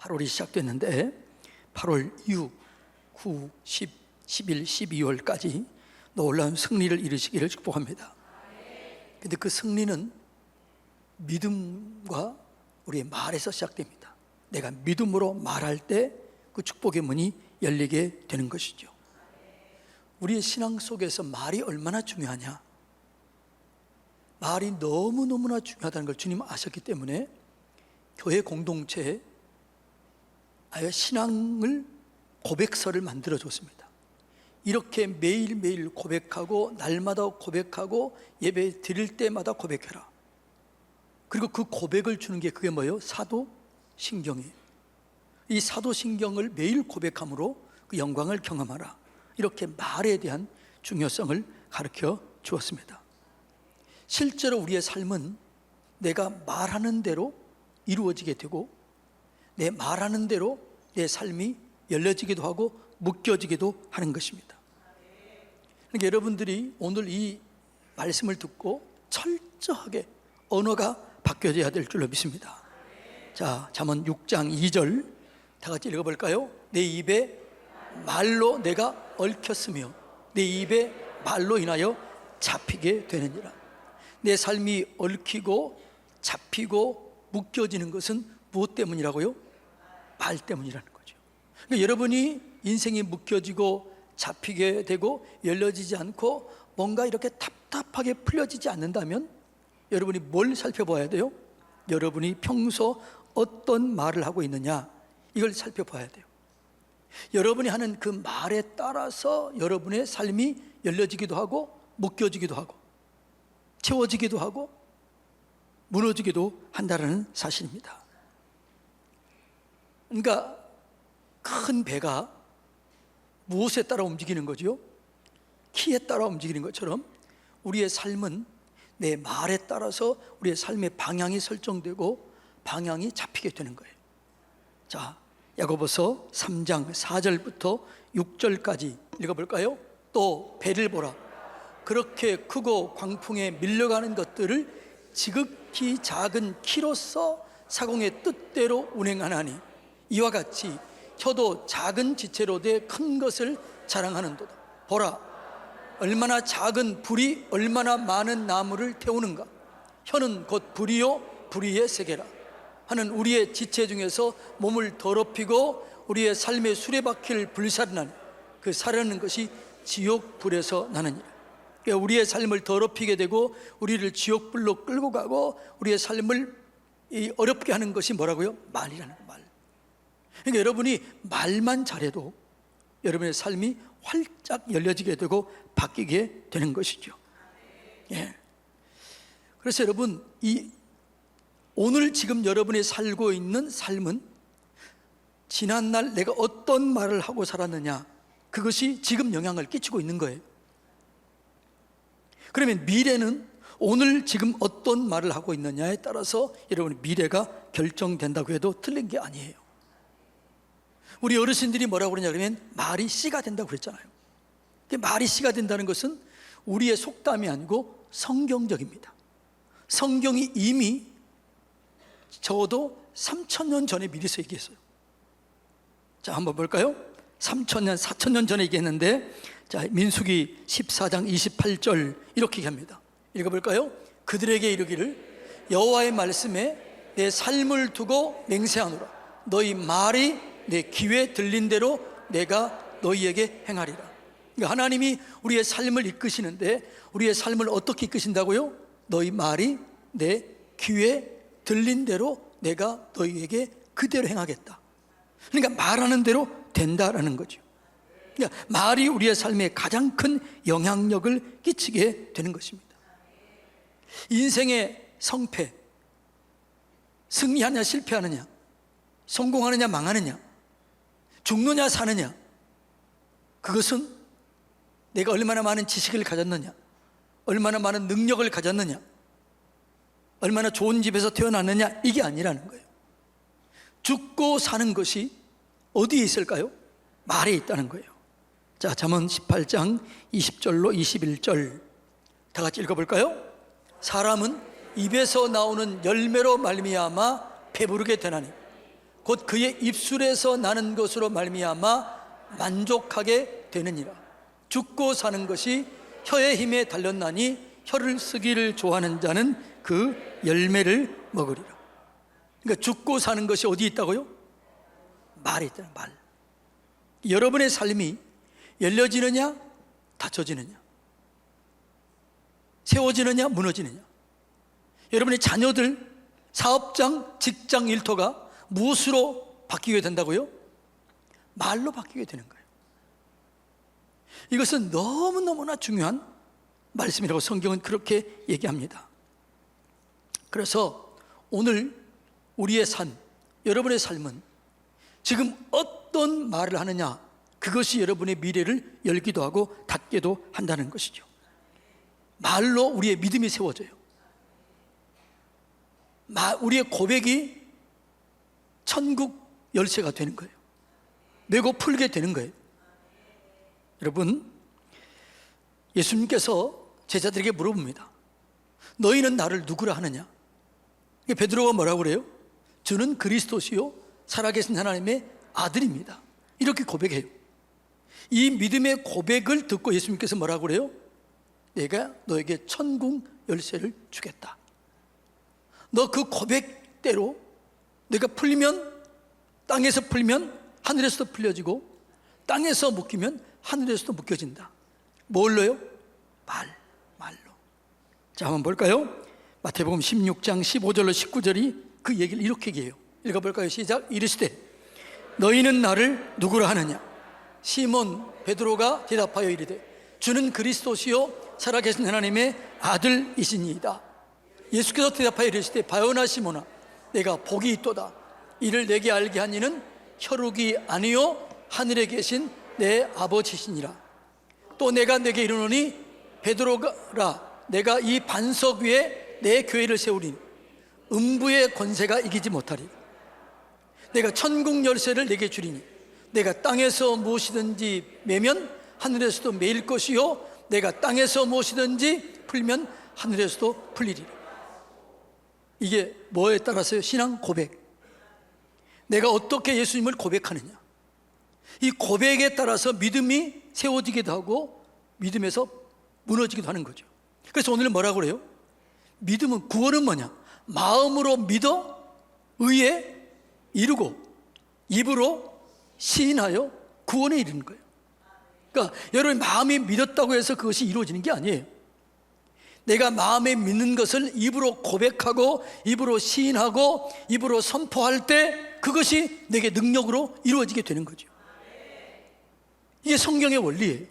8월이 시작됐는데 8월 6, 9, 10, 11, 12월까지 놀라운 승리를 이루시기를 축복합니다. 근데 그 승리는 믿음과 우리의 말에서 시작됩니다. 내가 믿음으로 말할 때 그 축복의 문이 열리게 되는 것이죠. 우리의 신앙 속에서 말이 얼마나 중요하냐, 말이 너무너무나 중요하다는 걸 주님 아셨기 때문에 교회 공동체에 아예 신앙을 고백서를 만들어 줬습니다. 이렇게 매일매일 고백하고 날마다 고백하고 예배 드릴 때마다 고백해라. 그리고 그 고백을 주는 게 그게 뭐예요? 사도신경이에요. 이 사도신경을 매일 고백함으로 그 영광을 경험하라. 이렇게 말에 대한 중요성을 가르쳐 주었습니다. 실제로 우리의 삶은 내가 말하는 대로 이루어지게 되고 내 말하는 대로 내 삶이 열려지기도 하고 묶여지기도 하는 것입니다. 그러니까 여러분들이 오늘 이 말씀을 듣고 철저하게 언어가 바뀌어져야 될 줄로 믿습니다. 자, 잠언 6장 2절 다 같이 읽어볼까요? 내 입에 말로 내가 얽혔으며 내 입에 말로 인하여 잡히게 되느니라. 내 삶이 얽히고 잡히고 묶여지는 것은 무엇 때문이라고요? 말 때문이라는 거죠. 그러니까 여러분이 인생이 묶여지고 잡히게 되고 열려지지 않고 뭔가 이렇게 답답하게 풀려지지 않는다면 여러분이 뭘 살펴봐야 돼요? 여러분이 평소 어떤 말을 하고 있느냐, 이걸 살펴봐야 돼요. 여러분이 하는 그 말에 따라서 여러분의 삶이 열려지기도 하고 묶여지기도 하고 채워지기도 하고 무너지기도 한다는 사실입니다. 그러니까 큰 배가 무엇에 따라 움직이는 거죠? 키에 따라 움직이는 것처럼 우리의 삶은 내 말에 따라서 우리의 삶의 방향이 설정되고 방향이 잡히게 되는 거예요. 자, 야고보서 3장 4절부터 6절까지 읽어볼까요? 또 배를 보라. 그렇게 크고 광풍에 밀려가는 것들을 지극히 작은 키로서 사공의 뜻대로 운행하나니 이와 같이 혀도 작은 지체로 돼 큰 것을 자랑하는도다. 보라, 얼마나 작은 불이 얼마나 많은 나무를 태우는가. 혀는 곧 불이요 불의의 세계라 하는 우리의 지체 중에서 몸을 더럽히고 우리의 삶의 수레바퀴를 불살르나니 그 사르는 것이 지옥 불에서 나느니라. 그러니까 우리의 삶을 더럽히게 되고 우리를 지옥 불로 끌고 가고 우리의 삶을 어렵게 하는 것이 뭐라고요? 말이라는 거, 말. 그러니까 여러분이 말만 잘해도 여러분의 삶이 활짝 열려지게 되고 바뀌게 되는 것이죠. 예. 그래서 여러분, 오늘 지금 여러분이 살고 있는 삶은 지난날 내가 어떤 말을 하고 살았느냐, 그것이 지금 영향을 끼치고 있는 거예요. 그러면 미래는 오늘 지금 어떤 말을 하고 있느냐에 따라서 여러분의 미래가 결정된다고 해도 틀린 게 아니에요. 우리 어르신들이 뭐라고 그러냐 그러면 말이 씨가 된다고 그랬잖아요. 말이 씨가 된다는 것은 우리의 속담이 아니고 성경적입니다. 성경이 이미 적어도 3000년 전에 미리서 얘기했어요. 자, 한번 볼까요? 3000년, 4000년 전에 얘기했는데, 자, 민수기 14장 28절 이렇게 얘기합니다. 읽어볼까요? 그들에게 이르기를 여호와의 말씀에 내 삶을 두고 맹세하노라. 너희 말이 내 귀에 들린 대로 내가 너희에게 행하리라. 그러니까 하나님이 우리의 삶을 이끄시는데 우리의 삶을 어떻게 이끄신다고요? 너희 말이 내 귀에 들린 대로 내가 너희에게 그대로 행하겠다. 그러니까 말하는 대로 된다라는 거죠. 그러니까 말이 우리의 삶에 가장 큰 영향력을 끼치게 되는 것입니다. 인생의 성패, 승리하느냐 실패하느냐, 성공하느냐 망하느냐, 죽느냐 사느냐, 그것은 내가 얼마나 많은 지식을 가졌느냐, 얼마나 많은 능력을 가졌느냐, 얼마나 좋은 집에서 태어났느냐, 이게 아니라는 거예요. 죽고 사는 것이 어디에 있을까요? 말에 있다는 거예요. 자, 잠언 18장 20절로 21절 다 같이 읽어볼까요? 사람은 입에서 나오는 열매로 말미암아 배부르게 되나니 곧 그의 입술에서 나는 것으로 말미암아 만족하게 되느니라. 죽고 사는 것이 혀의 힘에 달렸나니 혀를 쓰기를 좋아하는 자는 그 열매를 먹으리라. 그러니까 죽고 사는 것이 어디 있다고요? 말에 있잖아요. 말. 여러분의 삶이 열려지느냐 닫혀지느냐, 세워지느냐 무너지느냐, 여러분의 자녀들, 사업장, 직장 일터가 무엇으로 바뀌게 된다고요? 말로 바뀌게 되는 거예요. 이것은 너무너무나 중요한 말씀이라고 성경은 그렇게 얘기합니다. 그래서 오늘 우리의 삶, 여러분의 삶은 지금 어떤 말을 하느냐, 그것이 여러분의 미래를 열기도 하고 닫기도 한다는 것이죠. 말로 우리의 믿음이 세워져요. 우리의 고백이 천국 열쇠가 되는 거예요. 메고 풀게 되는 거예요. 여러분, 예수님께서 제자들에게 물어봅니다. 너희는 나를 누구라 하느냐? 베드로가 뭐라고 그래요? 저는 그리스도시요 살아계신 하나님의 아들입니다. 이렇게 고백해요. 이 믿음의 고백을 듣고 예수님께서 뭐라고 그래요? 내가 너에게 천국 열쇠를 주겠다. 너 그 고백대로 내가 풀리면, 땅에서 풀면 하늘에서도 풀려지고, 땅에서 묶이면 하늘에서도 묶여진다. 뭘로요? 말로. 자, 한번 볼까요? 마태복음 16장 15절로 19절이 그 얘기를 이렇게 얘기해요. 읽어볼까요? 시작. 이르시되 너희는 나를 누구라 하느냐? 시몬 베드로가 대답하여 이르되 주는 그리스도시요 살아계신 하나님의 아들이시니이다. 예수께서 대답하여 이르시되 바요나 시몬아 내가 복이 있도다. 이를 내게 알게 한 이는 혈육이 아니요 하늘에 계신 내 아버지시니라. 또 내가 내게 이르노니 베드로라 내가 이 반석 위에 내 교회를 세우리니 음부의 권세가 이기지 못하리라. 내가 천국 열쇠를 내게 주리니 내가 땅에서 무엇이든지 매면 하늘에서도 매일 것이요 내가 땅에서 무엇이든지 풀면 하늘에서도 풀리리라. 이게 뭐에 따라서요? 신앙 고백. 내가 어떻게 예수님을 고백하느냐, 이 고백에 따라서 믿음이 세워지기도 하고 믿음에서 무너지기도 하는 거죠. 그래서 오늘은 뭐라고 그래요? 믿음은, 구원은 뭐냐? 마음으로 믿어 의에 이루고 입으로 시인하여 구원에 이르는 거예요. 그러니까 여러분 마음이 믿었다고 해서 그것이 이루어지는 게 아니에요. 내가 마음에 믿는 것을 입으로 고백하고 입으로 시인하고 입으로 선포할 때 그것이 내게 능력으로 이루어지게 되는 거죠. 이게 성경의 원리예요.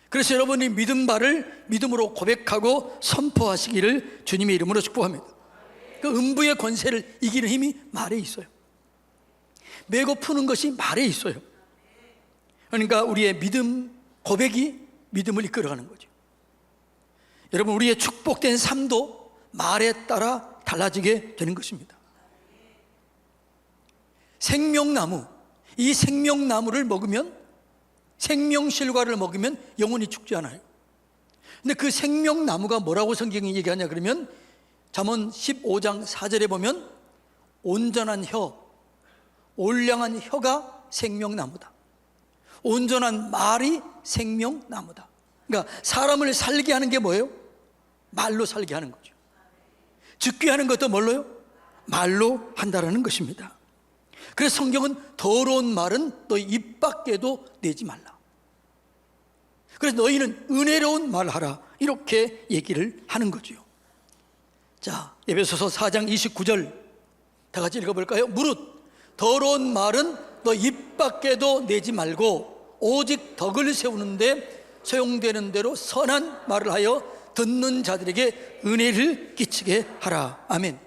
그래서 여러분이 믿은 바를 믿음으로 고백하고 선포하시기를 주님의 이름으로 축복합니다. 그 음부의 권세를 이기는 힘이 말에 있어요. 메고 푸는 것이 말에 있어요. 그러니까 우리의 믿음 고백이 믿음을 이끌어가는 거죠. 여러분, 우리의 축복된 삶도 말에 따라 달라지게 되는 것입니다. 생명나무, 이 생명나무를 먹으면, 생명실과를 먹으면 영원히 죽지 않아요. 근데 그 생명나무가 뭐라고 성경이 얘기하냐 그러면 잠언 15장 4절에 보면 온전한 혀, 올량한 혀가 생명나무다. 온전한 말이 생명나무다. 그러니까 사람을 살게 하는 게 뭐예요? 말로 살게 하는 거죠. 죽게 하는 것도 뭘로요? 말로 한다라는 것입니다. 그래서 성경은 더러운 말은 너희 입 밖에도 내지 말라. 그래서 너희는 은혜로운 말하라, 이렇게 얘기를 하는 거죠. 자, 에베소서 4장 29절 다 같이 읽어볼까요? 무릇 더러운 말은 너 입 밖에도 내지 말고 오직 덕을 세우는데 소용되는 대로 선한 말을 하여 듣는 자들에게 은혜를 끼치게 하라. 아멘.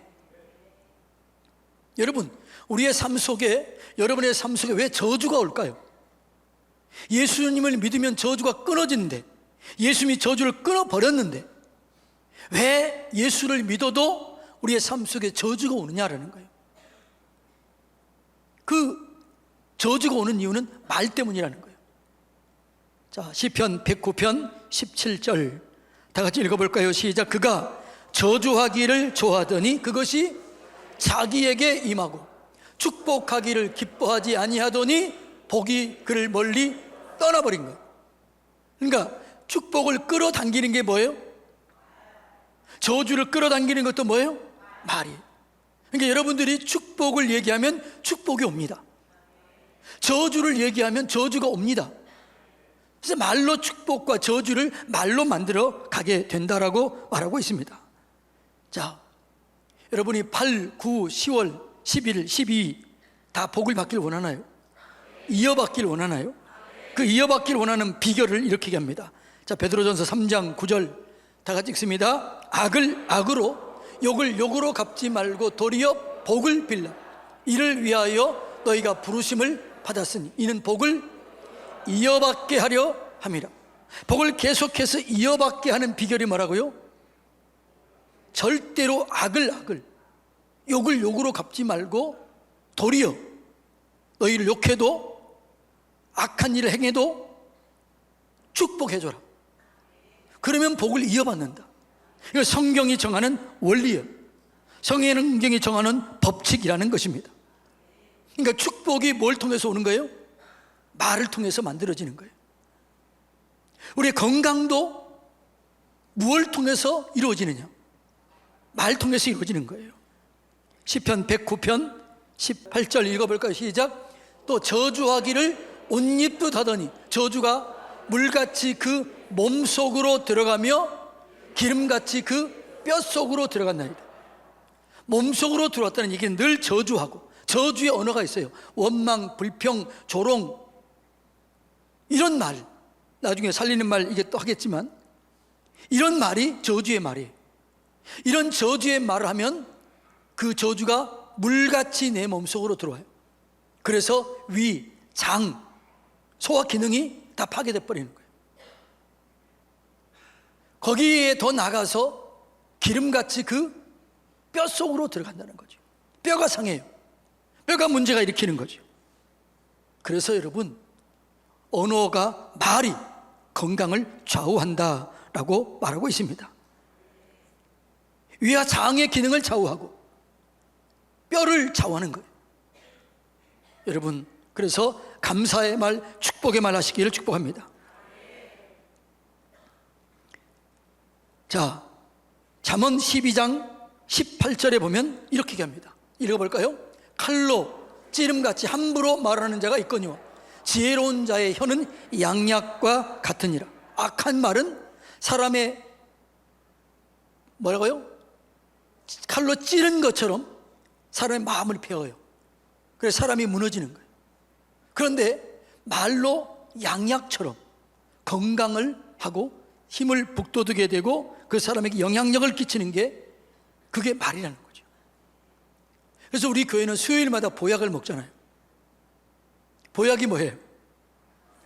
여러분, 우리의 삶 속에, 여러분의 삶 속에 왜 저주가 올까요? 예수님을 믿으면 저주가 끊어지는데, 예수님이 저주를 끊어버렸는데 왜 예수를 믿어도 우리의 삶 속에 저주가 오느냐라는 거예요. 그 저주가 오는 이유는 말 때문이라는 거예요. 자, 시편 109편 17절 다 같이 읽어볼까요? 시작. 그가 저주하기를 좋아하더니 그것이 자기에게 임하고 축복하기를 기뻐하지 아니하더니 복이 그를 멀리 떠나버린 거예요. 그러니까 축복을 끌어당기는 게 뭐예요? 저주를 끌어당기는 것도 뭐예요? 말이에요. 그러니까 여러분들이 축복을 얘기하면 축복이 옵니다. 저주를 얘기하면 저주가 옵니다. 그래서 말로 축복과 저주를 말로 만들어 가게 된다라고 말하고 있습니다. 자, 여러분이 8, 9, 10월, 11, 12 다 복을 받길 원하나요? 이어받길 원하나요? 그 이어받길 원하는 비결을 이렇게 얘기합니다. 자, 베드로전서 3장 9절 다 같이 읽습니다. 악을 악으로 욕을 욕으로 갚지 말고 도리어 복을 빌라. 이를 위하여 너희가 부르심을 받았으니 이는 복을 이어받게 하려 함이라. 복을 계속해서 이어받게 하는 비결이 뭐라고요? 절대로 악을 욕을 욕으로 갚지 말고 도리어 너희를 욕해도 악한 일을 행해도 축복해줘라. 그러면 복을 이어받는다. 이거 성경이 정하는 원리예요. 성경이 정하는 법칙이라는 것입니다. 그러니까 축복이 뭘 통해서 오는 거예요? 말을 통해서 만들어지는 거예요. 우리의 건강도 무엇을 통해서 이루어지느냐? 말 통해서 이루어지는 거예요. 시편 109편 18절 읽어볼까요? 시작. 또 저주하기를 옷입듯 하더니 저주가 물같이 그 몸속으로 들어가며 기름같이 그 뼛속으로 들어간다니까. 몸속으로 들어왔다는 얘기는 늘 저주하고, 저주의 언어가 있어요. 원망, 불평, 조롱, 이런 말, 나중에 살리는 말 이게 또 하겠지만 이런 말이 저주의 말이에요. 이런 저주의 말을 하면 그 저주가 물같이 내 몸속으로 들어와요. 그래서 위, 장, 소화 기능이 다 파괴돼 버리는 거예요. 거기에 더 나가서 기름같이 그 뼛속으로 들어간다는 거죠. 뼈가 상해요. 뼈가 문제가 일으키는 거죠. 그래서 여러분, 언어가, 말이 건강을 좌우한다라고 말하고 있습니다. 위와 장의 기능을 좌우하고 뼈를 좌우하는 거예요. 여러분, 그래서 감사의 말, 축복의 말 하시기를 축복합니다. 자, 잠언 12장 18절에 보면 이렇게 얘기합니다. 읽어볼까요? 칼로 찌름같이 함부로 말하는 자가 있거니와 지혜로운 자의 혀는 양약과 같으니라. 악한 말은 사람의 뭐라고요? 칼로 찌른 것처럼 사람의 마음을 베어요. 그래서 사람이 무너지는 거예요. 그런데 말로 양약처럼 건강을 하고 힘을 북돋우게 되고 그 사람에게 영향력을 끼치는 게 그게 말이라는 거죠. 그래서 우리 교회는 수요일마다 보약을 먹잖아요. 보약이 뭐예요?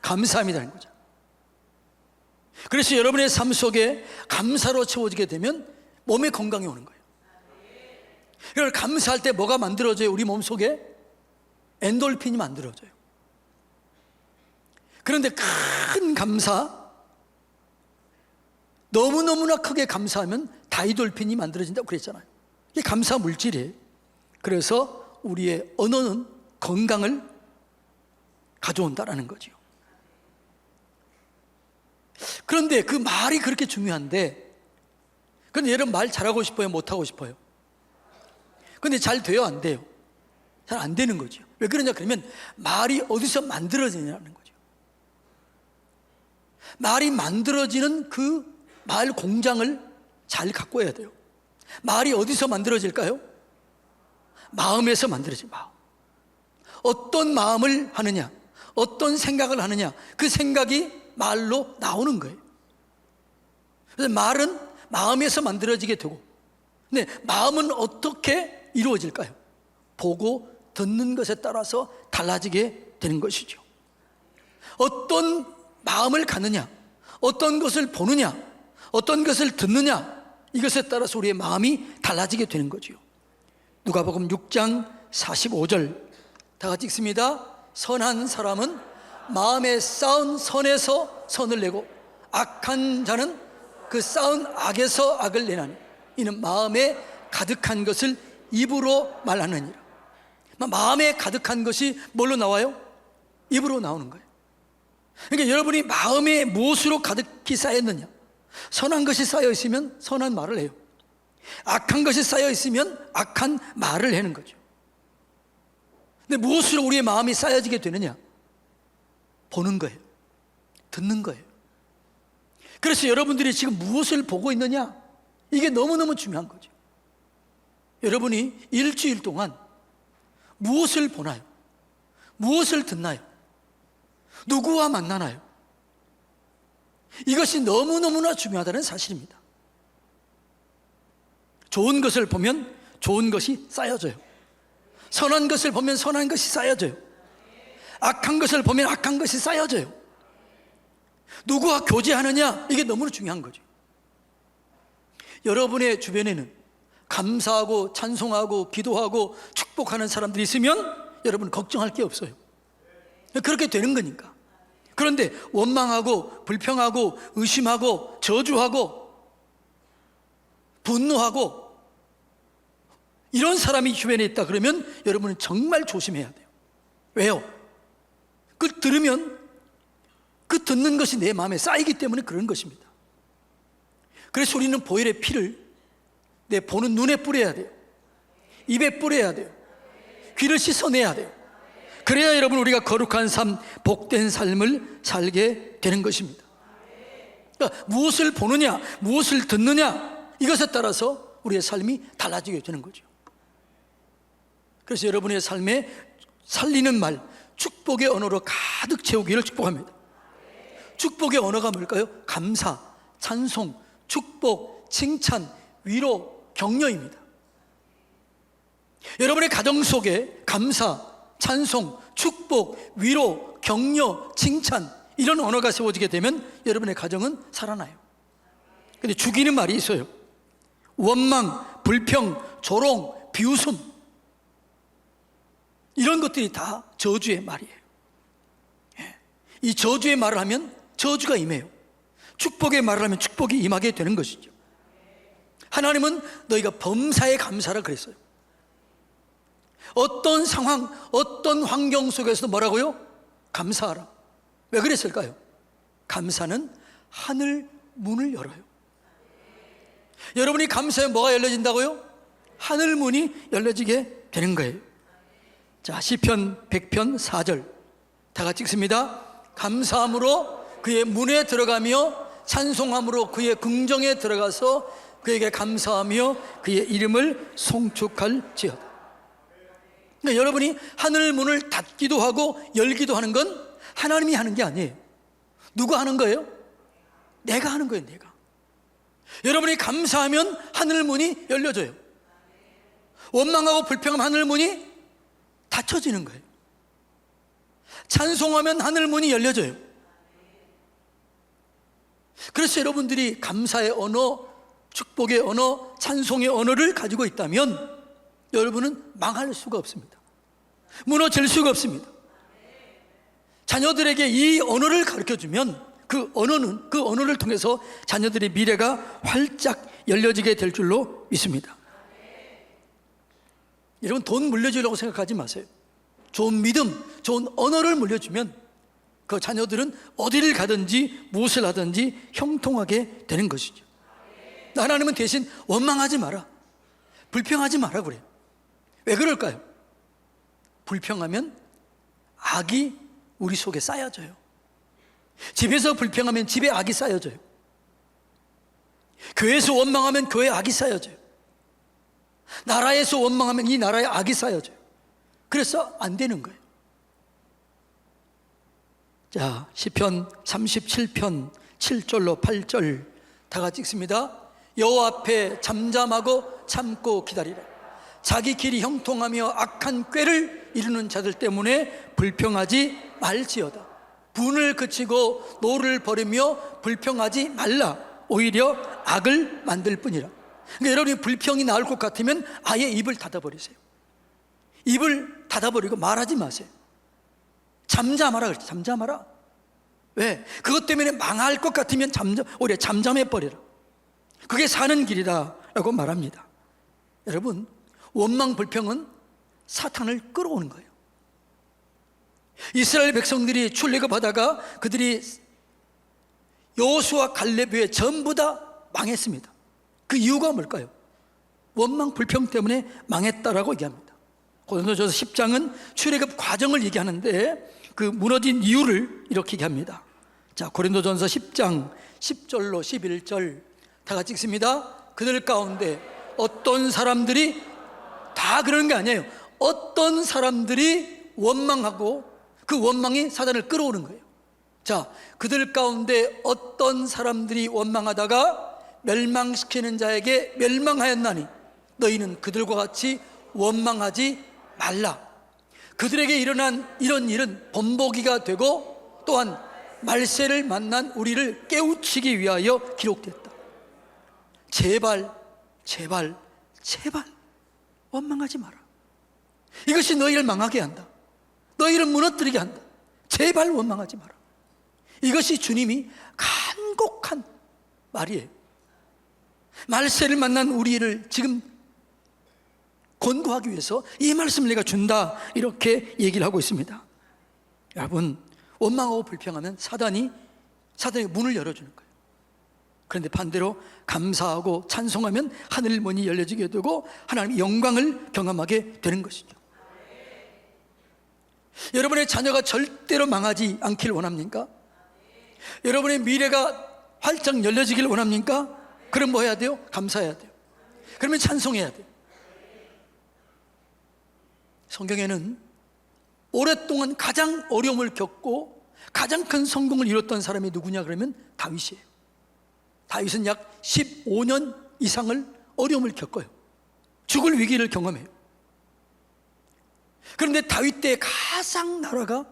감사함이라는 거죠. 그래서 여러분의 삶 속에 감사로 채워지게 되면 몸에 건강이 오는 거예요. 그걸 감사할 때 뭐가 만들어져요? 우리 몸 속에 엔돌핀이 만들어져요. 그런데 큰 감사, 너무너무나 크게 감사하면 다이돌핀이 만들어진다고 그랬잖아요. 이게 감사 물질이에요. 그래서 우리의 언어는 건강을 가져온다라는 거죠. 그런데 그 말이 그렇게 중요한데, 근데 여러분 말 잘하고 싶어요? 못하고 싶어요? 근데 잘 돼요? 안 돼요? 잘 안 되는 거죠. 왜 그러냐 그러면 말이 어디서 만들어지냐는 거죠. 말이 만들어지는 그 말 공장을 잘 갖고 해야 돼요. 말이 어디서 만들어질까요? 마음에서 만들어질 마음. 어떤 마음을 하느냐, 어떤 생각을 하느냐, 그 생각이 말로 나오는 거예요. 그래서 말은 마음에서 만들어지게 되고, 근데 마음은 어떻게 이루어질까요? 보고 듣는 것에 따라서 달라지게 되는 것이죠. 어떤 마음을 갖느냐, 어떤 것을 보느냐, 어떤 것을 듣느냐, 이것에 따라서 우리의 마음이 달라지게 되는 거죠. 누가복음 6장 45절 다 같이 읽습니다. 선한 사람은 마음에 쌓은 선에서 선을 내고 악한 자는 그 쌓은 악에서 악을 내나니 이는 마음에 가득한 것을 입으로 말하느니라. 마음에 가득한 것이 뭘로 나와요? 입으로 나오는 거예요. 그러니까 여러분이 마음에 무엇으로 가득히 쌓였느냐? 선한 것이 쌓여 있으면 선한 말을 해요. 악한 것이 쌓여 있으면 악한 말을 하는 거죠. 근데 무엇으로 우리의 마음이 쌓여지게 되느냐? 보는 거예요. 듣는 거예요. 그래서 여러분들이 지금 무엇을 보고 있느냐? 이게 너무너무 중요한 거죠. 여러분이 일주일 동안 무엇을 보나요? 무엇을 듣나요? 누구와 만나나요? 이것이 너무너무나 중요하다는 사실입니다. 좋은 것을 보면 좋은 것이 쌓여져요. 선한 것을 보면 선한 것이 쌓여져요. 악한 것을 보면 악한 것이 쌓여져요. 누구와 교제하느냐, 이게 너무나 중요한 거죠. 여러분의 주변에는 감사하고 찬송하고 기도하고 축복하는 사람들이 있으면 여러분 걱정할 게 없어요. 그렇게 되는 거니까. 그런데 원망하고 불평하고 의심하고 저주하고 분노하고 이런 사람이 주변에 있다 그러면 여러분은 정말 조심해야 돼요. 왜요? 그걸 들으면 그 듣는 것이 내 마음에 쌓이기 때문에 그런 것입니다. 그래서 우리는 보혈의 피를 내 보는 눈에 뿌려야 돼요. 입에 뿌려야 돼요. 귀를 씻어내야 돼요. 그래야 여러분 우리가 거룩한 삶, 복된 삶을 살게 되는 것입니다. 그러니까 무엇을 보느냐, 무엇을 듣느냐, 이것에 따라서 우리의 삶이 달라지게 되는 거죠. 그래서 여러분의 삶에 살리는 말, 축복의 언어로 가득 채우기를 축복합니다. 축복의 언어가 뭘까요? 감사, 찬송, 축복, 칭찬, 위로, 격려입니다. 여러분의 가정 속에 감사, 찬송, 축복, 위로, 격려, 칭찬 이런 언어가 세워지게 되면 여러분의 가정은 살아나요. 그런데 죽이는 말이 있어요. 원망, 불평, 조롱, 비웃음 이런 것들이 다 저주의 말이에요. 이 저주의 말을 하면 저주가 임해요. 축복의 말을 하면 축복이 임하게 되는 것이죠. 하나님은 너희가 범사에 감사라 그랬어요. 어떤 상황, 어떤 환경 속에서도 뭐라고요? 감사하라. 왜 그랬을까요? 감사는 하늘 문을 열어요. 여러분이 감사에 뭐가 열려진다고요? 하늘 문이 열려지게 되는 거예요. 자, 시편 100편 4절 다 같이 읽습니다. 감사함으로 그의 문에 들어가며 찬송함으로 그의 궁정에 들어가서 그에게 감사하며 그의 이름을 송축할지어다. 그러니까 여러분이 하늘 문을 닫기도 하고 열기도 하는 건 하나님이 하는 게 아니에요. 누가 하는 거예요? 내가 하는 거예요. 내가. 여러분이 감사하면 하늘 문이 열려져요. 원망하고 불평하면 하늘 문이 닫혀지는 거예요. 찬송하면 하늘 문이 열려져요. 그래서 여러분들이 감사의 언어, 축복의 언어, 찬송의 언어를 가지고 있다면 여러분은 망할 수가 없습니다. 무너질 수가 없습니다. 자녀들에게 이 언어를 가르쳐주면 그 언어를 통해서 자녀들의 미래가 활짝 열려지게 될 줄로 믿습니다. 여러분 돈 물려주려고 생각하지 마세요. 좋은 믿음, 좋은 언어를 물려주면 그 자녀들은 어디를 가든지 무엇을 하든지 형통하게 되는 것이죠. 하나님은 대신 원망하지 마라, 불평하지 마라 그래요. 왜 그럴까요? 불평하면 악이 우리 속에 쌓여져요. 집에서 불평하면 집에 악이 쌓여져요. 교회에서 원망하면 교회에 악이 쌓여져요. 나라에서 원망하면 이 나라에 악이 쌓여져요. 그래서 안 되는 거예요. 자, 시편 37편 7절로 8절 다 같이 읽습니다. 여호와 앞에 잠잠하고 참고 기다리라. 자기 길이 형통하며 악한 꾀를 이루는 자들 때문에 불평하지 말지어다. 분을 그치고 노를 버리며 불평하지 말라. 오히려 악을 만들 뿐이라. 그러니까 여러분이 불평이 나올 것 같으면 아예 입을 닫아버리세요. 입을 닫아버리고 말하지 마세요. 잠잠하라 그랬죠. 잠잠하라. 왜? 그것 때문에 망할 것 같으면 오히려 잠잠해버리라. 그게 사는 길이다 라고 말합니다. 여러분 원망 불평은 사탄을 끌어오는 거예요. 이스라엘 백성들이 출애굽하다가 그들이 여호수아 갈렙에 전부 다 망했습니다. 그 이유가 뭘까요? 원망 불평 때문에 망했다라고 얘기합니다. 고린도전서 10장은 출애굽 과정을 얘기하는데 그 무너진 이유를 이렇게 얘기합니다. 자, 고린도전서 10장 10절로 11절 다 같이 읽습니다. 그들 가운데 어떤 사람들이, 다 그러는 게 아니에요. 어떤 사람들이 원망하고 그 원망이 사단을 끌어오는 거예요. 자, 그들 가운데 어떤 사람들이 원망하다가 멸망시키는 자에게 멸망하였나니 너희는 그들과 같이 원망하지 말라. 그들에게 일어난 이런 일은 본보기가 되고 또한 말세를 만난 우리를 깨우치기 위하여 기록됐다. 제발 제발 제발 원망하지 마라. 이것이 너희를 망하게 한다. 너희를 무너뜨리게 한다. 제발 원망하지 마라. 이것이 주님이 간곡한 말이에요. 말세를 만난 우리를 지금 권고하기 위해서 이 말씀을 내가 준다, 이렇게 얘기를 하고 있습니다. 여러분, 원망하고 불평하면 사단이 문을 열어주는 거예요. 그런데 반대로 감사하고 찬송하면 하늘 문이 열려지게 되고 하나님의 영광을 경험하게 되는 것이죠. 여러분의 자녀가 절대로 망하지 않길 원합니까? 여러분의 미래가 활짝 열려지길 원합니까? 그럼 뭐 해야 돼요? 감사해야 돼요. 그러면 찬송해야 돼요. 성경에는 오랫동안 가장 어려움을 겪고 가장 큰 성공을 이뤘던 사람이 누구냐 그러면 다윗이에요. 다윗은 약 15년 이상을 어려움을 겪어요. 죽을 위기를 경험해요. 그런데 다윗 때 가장 나라가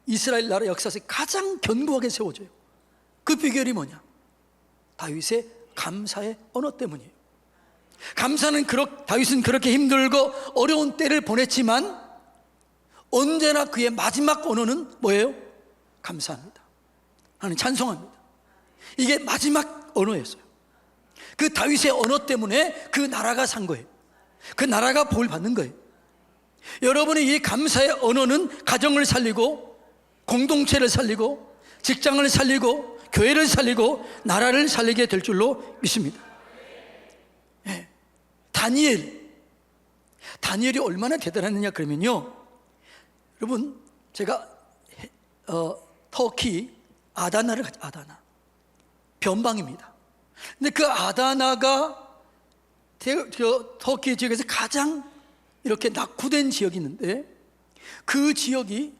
이스라엘 나라 역사에서 가장 견고하게 세워져요. 그 비결이 뭐냐? 다윗의 감사의 언어 때문이에요. 다윗은 그렇게 힘들고 어려운 때를 보냈지만 언제나 그의 마지막 언어는 뭐예요? 감사합니다. 하나님 찬송합니다. 이게 마지막 언어였어요. 그 다윗의 언어 때문에 그 나라가 산 거예요. 그 나라가 복을 받는 거예요. 여러분의 이 감사의 언어는 가정을 살리고 공동체를 살리고 직장을 살리고 교회를 살리고 나라를 살리게 될 줄로 믿습니다. 네. 다니엘이 얼마나 대단했느냐 그러면요, 여러분, 제가 터키 아다나를 갔죠. 아다나 변방입니다. 근데 그 아다나가 터키 지역에서 가장 이렇게 낙후된 지역이 있는데 그 지역이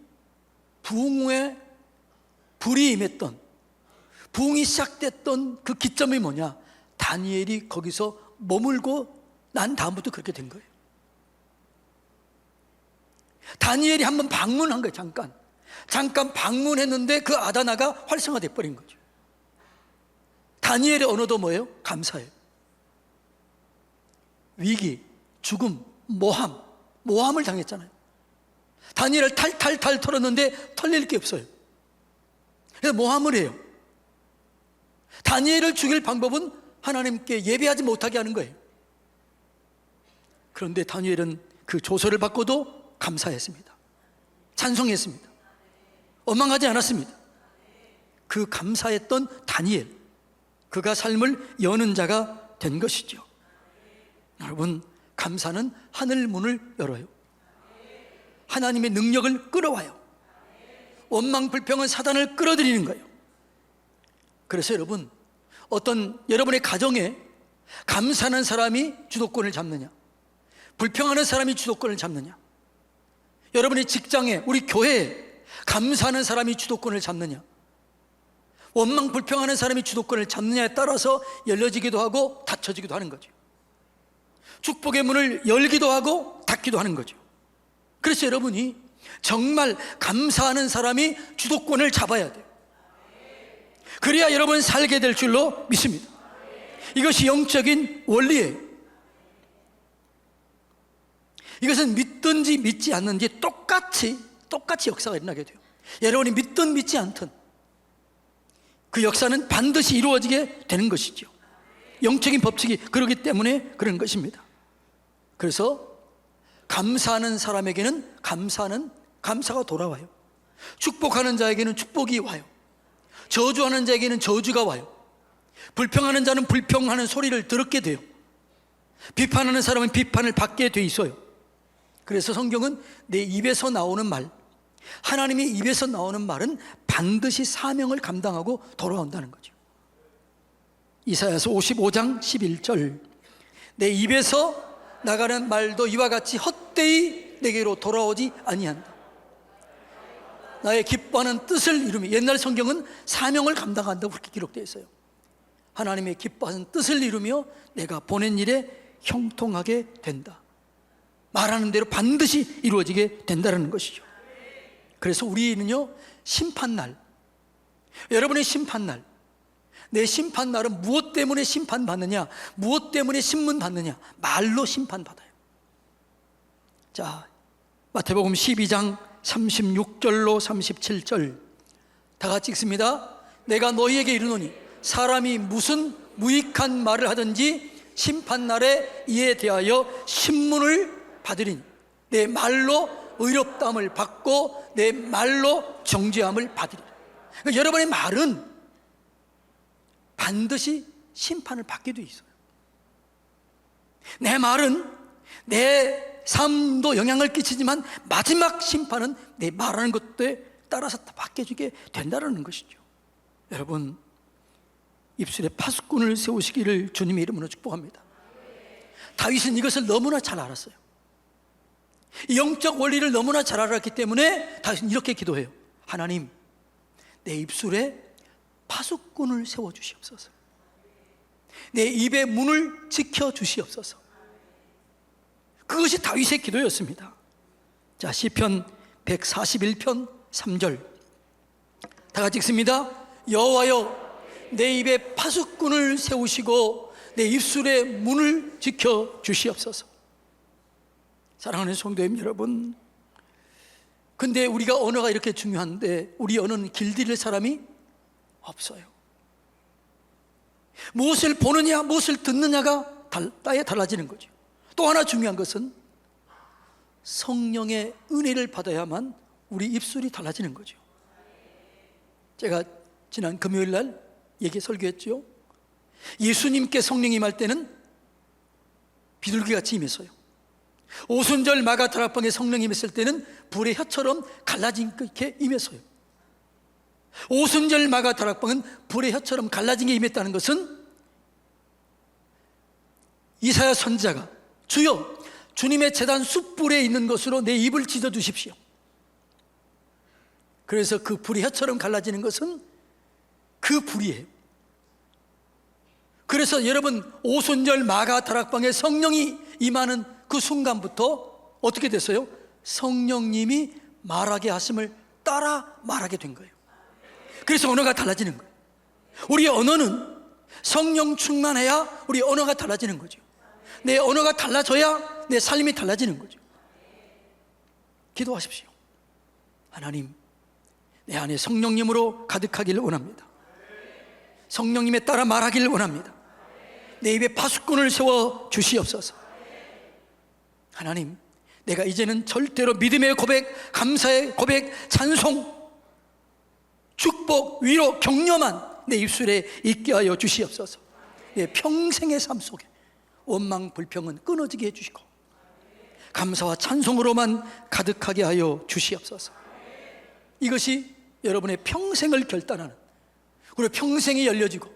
부흥에 불이 임했던, 부흥이 시작됐던 그 기점이 뭐냐? 다니엘이 거기서 머물고 난 다음부터 그렇게 된 거예요. 다니엘이 한번 방문한 거예요. 잠깐 방문했는데 그 아다나가 활성화돼 버린 거죠. 다니엘의 언어도 뭐예요? 감사예요. 위기, 죽음, 모함을 당했잖아요. 다니엘을 탈탈탈 털었는데 털릴 게 없어요. 그래서 모함을 해요. 다니엘을 죽일 방법은 하나님께 예배하지 못하게 하는 거예요. 그런데 다니엘은 그 조서를 받고도 감사했습니다. 찬송했습니다. 원망하지 않았습니다. 그 감사했던 다니엘, 그가 삶을 여는 자가 된 것이죠. 여러분, 감사는 하늘 문을 열어요. 하나님의 능력을 끌어와요. 원망 불평은 사단을 끌어들이는 거예요. 그래서 여러분, 여러분의 가정에 감사하는 사람이 주도권을 잡느냐, 불평하는 사람이 주도권을 잡느냐, 여러분의 직장에, 우리 교회에 감사하는 사람이 주도권을 잡느냐, 원망 불평하는 사람이 주도권을 잡느냐에 따라서 열려지기도 하고 닫혀지기도 하는 거죠. 축복의 문을 열기도 하고 닫기도 하는 거죠. 그래서 여러분이 정말 감사하는 사람이 주도권을 잡아야 돼요. 그래야 여러분 살게 될 줄로 믿습니다. 이것이 영적인 원리예요. 이것은 믿든지 믿지 않는지 똑같이 역사가 일어나게 돼요. 여러분이 믿든 믿지 않든 그 역사는 반드시 이루어지게 되는 것이죠. 영적인 법칙이 그러기 때문에 그런 것입니다. 그래서 감사하는 사람에게는 감사가 돌아와요. 축복하는 자에게는 축복이 와요. 저주하는 자에게는 저주가 와요. 불평하는 자는 불평하는 소리를 들었게 돼요. 비판하는 사람은 비판을 받게 돼 있어요. 그래서 성경은 내 입에서 나오는 말, 하나님의 입에서 나오는 말은 반드시 사명을 감당하고 돌아온다는 거죠. 이사야서 55장 11절, 내 입에서 나가는 말도 이와 같이 헛되이 내게로 돌아오지 아니한다. 나의 기뻐하는 뜻을 이루며, 옛날 성경은 사명을 감당한다고 그렇게 기록되어 있어요. 하나님의 기뻐하는 뜻을 이루며 내가 보낸 일에 형통하게 된다. 말하는 대로 반드시 이루어지게 된다는 것이죠. 그래서 우리는요, 심판날, 여러분의 심판날, 내 심판날은 무엇 때문에 심판받느냐, 무엇 때문에 심문받느냐? 말로 심판받아요. 자, 마태복음 12장 36절로 37절 다 같이 읽습니다. 내가 너희에게 이르노니 사람이 무슨 무익한 말을 하든지 심판날에 이에 대하여 신문을 받으리니 내 말로 의롭다함을 받고 내 말로 정죄함을 받으리라. 그러니까 여러분의 말은 반드시 심판을 받게 돼 있어요. 내 말은 내 삶도 영향을 끼치지만 마지막 심판은 내 말하는 것에 따라서 다 바뀌어지게 된다는 것이죠. 여러분, 입술에 파수꾼을 세우시기를 주님의 이름으로 축복합니다. 다윗은 이것을 너무나 잘 알았어요. 이 영적 원리를 너무나 잘 알았기 때문에 다윗은 이렇게 기도해요. 하나님, 내 입술에 파수꾼을 세워주시옵소서. 내 입의 문을 지켜주시옵소서. 그것이 다윗의 기도였습니다. 자, 시편 141편 3절 다 같이 읽습니다. 여호와여, 내 입에 파수꾼을 세우시고 내 입술의 문을 지켜주시옵소서. 사랑하는 성도님 여러분, 근데 우리가 언어가 이렇게 중요한데 우리 언어는 길들일 사람이 없어요. 무엇을 보느냐, 무엇을 듣느냐가 따에 달라지는 거죠. 또 하나 중요한 것은 성령의 은혜를 받아야만 우리 입술이 달라지는 거죠. 제가 지난 금요일 날 설교했죠. 예수님께 성령이 임할 때는 비둘기같이 임했어요. 오순절 마가 다락방에 성령이 임했을 때는 불의 혀처럼 갈라진 게 임했어요. 오순절 마가 다락방은 불의 혀처럼 갈라진 게 임했다는 것은 이사야 선지자가 주여 주님의 제단 숯불에 있는 것으로 내 입을 찢어 주십시오. 그래서 그 불이 혀처럼 갈라지는 것은 그 불이에요. 그래서 여러분, 오순절 마가 다락방에 성령이 임하는 그 순간부터 어떻게 됐어요? 성령님이 말하게 하심을 따라 말하게 된 거예요. 그래서 언어가 달라지는 거예요. 우리의 언어는 성령 충만해야 우리 언어가 달라지는 거죠. 내 언어가 달라져야 내 삶이 달라지는 거죠. 기도하십시오. 하나님, 내 안에 성령님으로 가득하기를 원합니다. 성령님에 따라 말하기를 원합니다. 내 입에 파수꾼을 세워 주시옵소서. 하나님, 내가 이제는 절대로 믿음의 고백, 감사의 고백, 찬송, 축복, 위로, 격려만 내 입술에 있게 하여 주시옵소서. 내 평생의 삶 속에 원망, 불평은 끊어지게 해주시고 감사와 찬송으로만 가득하게 하여 주시옵소서. 이것이 여러분의 평생을 결단하는, 그리고 평생이 열려지고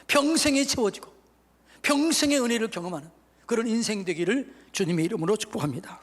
평생이 채워지고 평생의 은혜를 경험하는 그런 인생 되기를 주님의 이름으로 축복합니다.